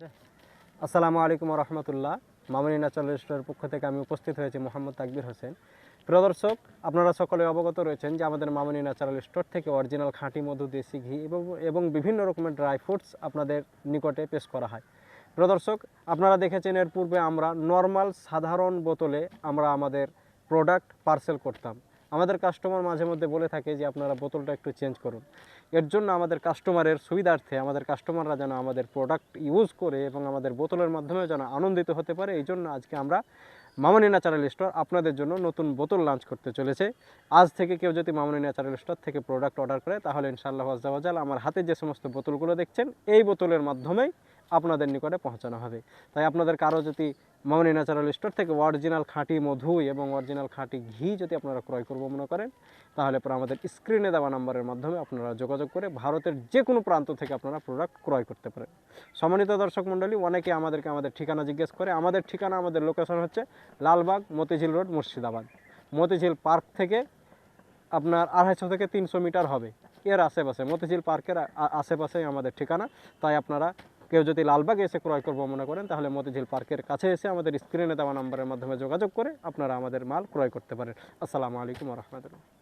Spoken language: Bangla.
আসসালামু আলাইকুম রহমতুল্লাহ। মামুনি ন্যাচারাল স্টোরের পক্ষ থেকে আমি উপস্থিত হয়েছি মোহাম্মদ তাকবির হোসেন। প্রিয় দর্শক, আপনারা সকলে অবগত রয়েছেন যে আমাদের মামুনি ন্যাচারাল স্টোর থেকে অরিজিনাল খাঁটি মধু, দেশি ঘি এবং বিভিন্ন রকমের ড্রাই ফ্রুটস আপনাদের নিকটে পেশ করা হয়। প্রিয় দর্শক, আপনারা দেখেছেন এর পূর্বে আমরা নর্মাল সাধারণ বোতলে আমরা আমাদের প্রোডাক্ট পার্সেল করতাম। আমাদের কাস্টমার মাঝে মধ্যে বলে থাকে যে আপনারা বোতলটা একটু চেঞ্জ করুন। এর জন্য আমাদের কাস্টমারের সুবিধার্থে আমাদের কাস্টমাররা যেন আমাদের প্রোডাক্ট ইউজ করে এবং আমাদের বোতলের মাধ্যমে যেন আনন্দিত হতে পারে, এই জন্য আজকে আমরা মামুনি ন্যাচারাল স্টোর আপনাদের জন্য নতুন বোতল লঞ্চ করতে চলেছে। আজ থেকে কেউ যদি মামুনি ন্যাচারাল স্টোর থেকে প্রোডাক্ট অর্ডার করে, তাহলে ইনশাআল্লাহ আজ্জা ওয়া জাল আমার হাতে যে সমস্ত বোতলগুলো দেখছেন এই বোতলের মাধ্যমেই আপনাদের নিকটে পৌঁছানো হবে। তাই আপনাদের কারো যদি মামুনি ন্যাচারাল স্টোর থেকে অরিজিনাল খাঁটি মধু এবং অরিজিনাল খাঁটি ঘি যদি আপনারা ক্রয় করবো মনে করেন, তাহলে পরে আমাদের স্ক্রিনে দেওয়া নাম্বারের মাধ্যমে আপনারা যোগাযোগ করে ভারতের যে কোনো প্রান্ত থেকে আপনারা প্রোডাক্ট ক্রয় করতে পারেন। সম্মানিত দর্শক মণ্ডলী, অনেকে আমাদেরকে আমাদের ঠিকানা জিজ্ঞেস করে। আমাদের ঠিকানা, আমাদের লোকেশন হচ্ছে লালবাগ মতিঝিল রোড, মুর্শিদাবাদ। মতিঝিল পার্ক থেকে আপনার 250 থেকে 300 মিটার হবে, এর আশেপাশে মতিঝিল পার্কের আশেপাশেই আমাদের ঠিকানা। তাই আপনারা কেউ যদি লালবাগে এসে ক্রয় করবো মনে করেন, তাহলে মতিঝিল পার্কের কাছে এসে আমাদের স্ক্রিনে দেওয়া নাম্বারের মাধ্যমে যোগাযোগ করে আপনারা আমাদের মাল ক্রয় করতে পারেন। আসসালামু আলাইকুম রহমতুল্লাহ।